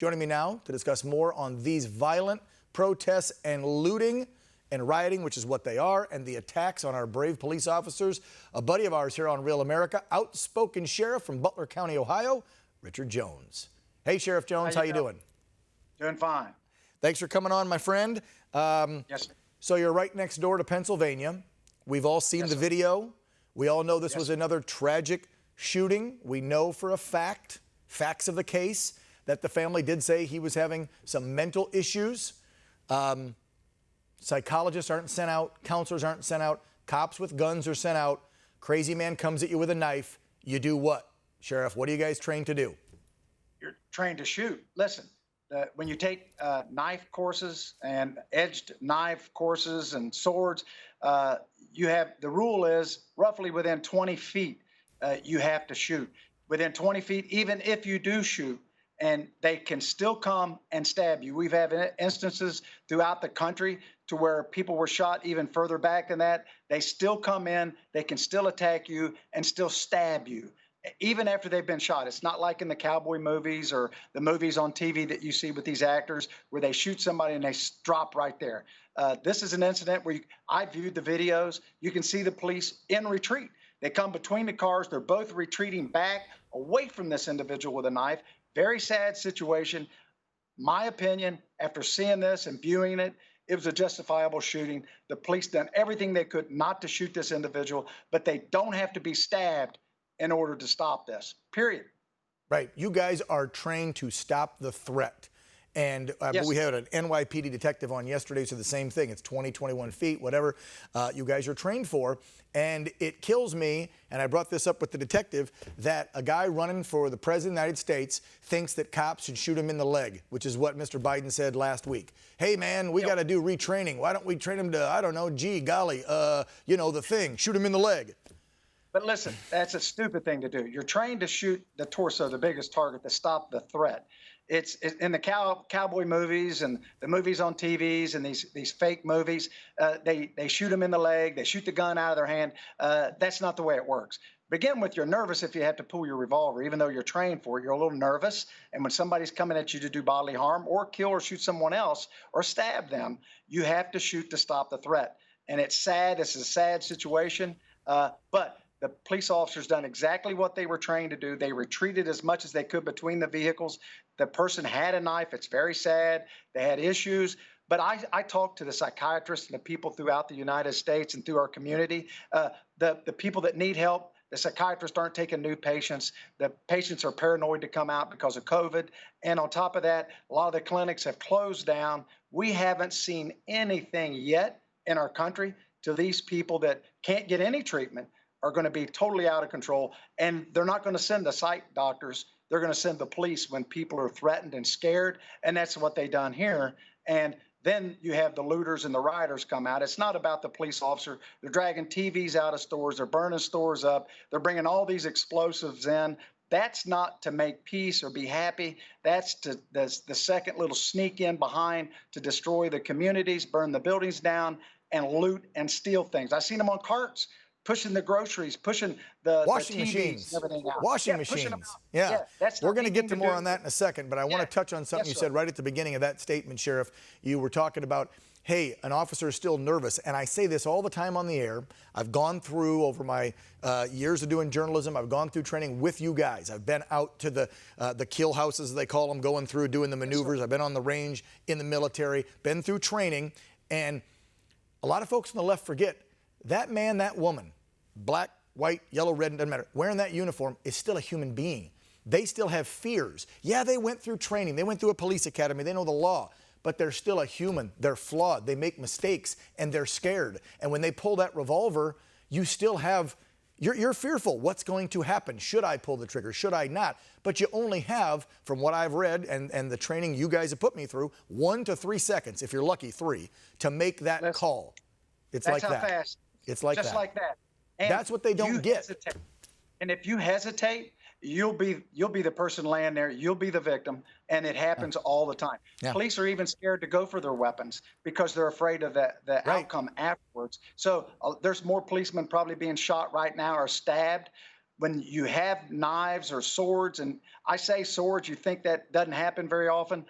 Joining me now to discuss more on these violent protests and looting and rioting, which is what they are, and the attacks on our brave police officers, a buddy of ours here on Real America, outspoken sheriff from Butler County, Ohio, Richard Jones. Hey, Sheriff Jones, how you doing? Doing fine. Thanks for coming on, my friend. Yes, sir. So you're right next door to Pennsylvania. We've all seen the video. We all know this was another tragic shooting. We know for a fact, facts of the case, that the family did say he was having some mental issues. Psychologists aren't sent out, counselors aren't sent out, cops with guns are sent out. Crazy man comes at you with a knife. You do what, Sheriff? What are you guys trained to do? You're trained to shoot. Listen, when you take knife courses and edged knife courses and swords, you have, the rule is roughly within 20 feet, you have to shoot. Within 20 feet, even if you do shoot, and they can still come and stab you. We've had instances throughout the country to where people were shot even further back than that. They still come in, they can still attack you and still stab you, even after they've been shot. It's not like in the cowboy movies or the movies on TV that you see with these actors where they shoot somebody and they drop right there. This is an incident where I viewed the videos. You can see the police in retreat. They come between the cars. They're both retreating back away from this individual with a knife. Very sad situation. My opinion, after seeing this and viewing it, it was a justifiable shooting. The police done everything they could not to shoot this individual, but they don't have to be stabbed in order to stop this, period. Right. You guys are trained to stop the threat. And we had an NYPD detective on yesterday, so the same thing. It's 20, 21 feet, whatever you guys are trained for. And it kills me, and I brought this up with the detective, that a guy running for the President of the United States thinks that cops should shoot him in the leg, which is what Mr. Biden said last week. Hey, man, we got to do retraining. Why don't we train him to, I don't know, gee, golly, you know, the thing, shoot him in the leg. But listen, that's a stupid thing to do. You're trained to shoot the torso, the biggest target, to stop the threat. It's in the cowboy movies and the movies on TVs and these fake movies. They shoot them in the leg. They shoot the gun out of their hand. That's not the way it works. Begin with, you're nervous if you have to pull your revolver, even though you're trained for it. You're a little nervous. And when somebody's coming at you to do bodily harm or kill or shoot someone else or stab them, you have to shoot to stop the threat. And it's sad. This is a sad situation. But the police officers done exactly what they were trained to do. They retreated as much as they could between the vehicles. The person had a knife. It's very sad. They had issues. But I talked to the psychiatrists and the people throughout the United States and through our community. The people that need help, the psychiatrists aren't taking new patients. The patients are paranoid to come out because of COVID. And on top of that, a lot of the clinics have closed down. We haven't seen anything yet in our country to these people that can't get any treatment are going to be totally out of control. And they're not going to send the psych doctors. They're going to send the police when people are threatened and scared. And that's what they done here. And then you have the looters and the rioters come out. It's not about the police officer. They're dragging TVs out of stores. They're burning stores up. They're bringing all these explosives in. That's not to make peace or be happy. That's the second little sneak in behind to destroy the communities, burn the buildings down, and loot and steal things. I've seen them on carts, pushing the groceries, pushing the washing TVs machines, and everything out. washing machines. Yeah. We're going to get to more on that in a second, but I want to touch on something you said right at the beginning of that statement, Sheriff. You were talking about, hey, an officer is still nervous, and I say this all the time on the air. I've gone through, over my years of doing journalism, I've gone through training with you guys. I've been out to the kill houses, as they call them, going through, doing the maneuvers. I've been on the range in the military, been through training, and a lot of folks on the left forget that man, that woman, black, white, yellow, red, doesn't matter, wearing that uniform is still a human being. They still have fears. Yeah, they went through training. They went through a police academy. They know the law. But they're still a human. They're flawed. They make mistakes, and they're scared. And when they pull that revolver, you still have, you're fearful. What's going to happen? Should I pull the trigger? Should I not? But you only have, from what I've read and the training you guys have put me through, 1 to 3 seconds, if you're lucky, 3, to make that call. It's like that. Fast. It's like that. Just like that. And that's what they don't get. Hesitate. And if you hesitate, you'll be the person laying there. You'll be the victim, and it happens all the time. Yeah. Police are even scared to go for their weapons because they're afraid of the outcome afterwards. So there's more policemen probably being shot right now or stabbed when you have knives or swords, and I say swords, you think that doesn't happen very often.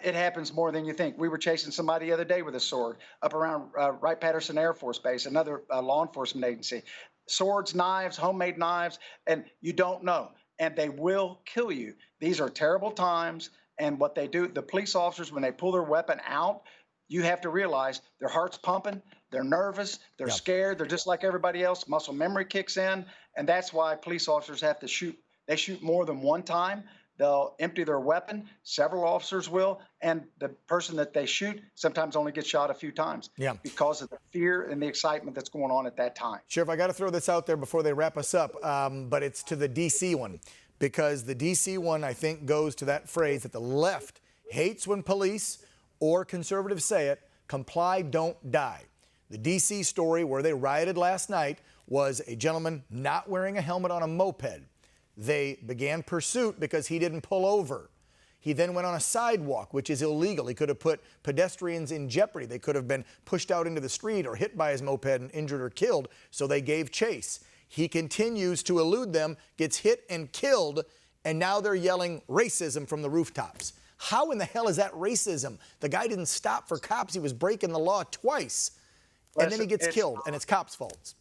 It happens more than you think. We were chasing somebody the other day with a sword up around Wright-Patterson Air Force Base, another law enforcement agency. Swords, knives, homemade knives, and you don't know, and they will kill you. These are terrible times, and what they do, the police officers, when they pull their weapon out, you have to realize their heart's pumping, they're nervous, they're scared, they're just like everybody else. Muscle memory kicks in, and that's why police officers have to shoot. They shoot more than one time. They'll empty their weapon. Several officers will, and the person that they shoot sometimes only gets shot a few times because of the fear and the excitement that's going on at that time. Sheriff, I got to throw this out there before they wrap us up, but it's to the D.C. one, because the D.C. one, I think, goes to that phrase that the left hates when police or conservatives say it: comply, don't die. The D.C. story where they rioted last night was a gentleman not wearing a helmet on a moped. They began pursuit because he didn't pull over. He then went on a sidewalk, which is illegal. He could have put pedestrians in jeopardy. They could have been pushed out into the street or hit by his moped and injured or killed, so they gave chase. He continues to elude them, gets hit and killed, and now they're yelling racism from the rooftops. How in the hell is that racism? The guy didn't stop for cops. He was breaking the law twice. And then he gets killed, and it's cops' faults.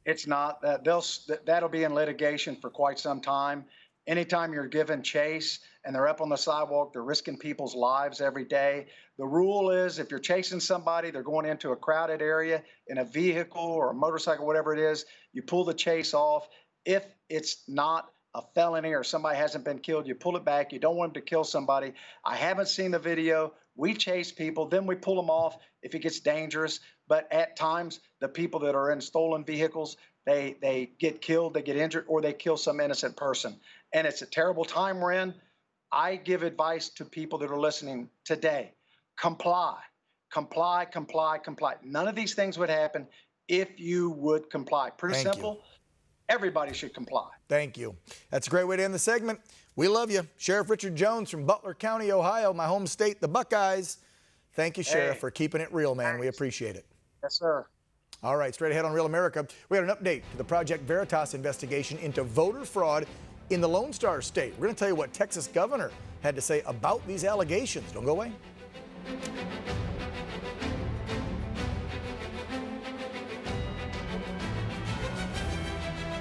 It's not. That'll be in litigation for quite some time. Anytime you're given chase and they're up on the sidewalk, they're risking people's lives every day. The rule is if you're chasing somebody, they're going into a crowded area in a vehicle or a motorcycle, whatever it is, you pull the chase off. If it's not a felony or somebody hasn't been killed, you pull it back. You don't want them to kill somebody. I haven't seen the video. We chase people, then we pull them off if it gets dangerous. But at times, the people that are in stolen vehicles, they get killed, they get injured, or they kill some innocent person. And it's a terrible time we're in. I give advice to people that are listening today: comply, comply, comply, comply. None of these things would happen if you would comply. Pretty simple. Everybody should comply. Thank you. That's a great way to end the segment. We love you. Sheriff Richard Jones from Butler County, Ohio, my home state, the Buckeyes. Thank you, Sheriff, for keeping it real, man. We appreciate it. Yes, sir. All right, straight ahead on Real America, we got an update to the Project Veritas investigation into voter fraud in the Lone Star State. We're going to tell you what Texas governor had to say about these allegations. Don't go away.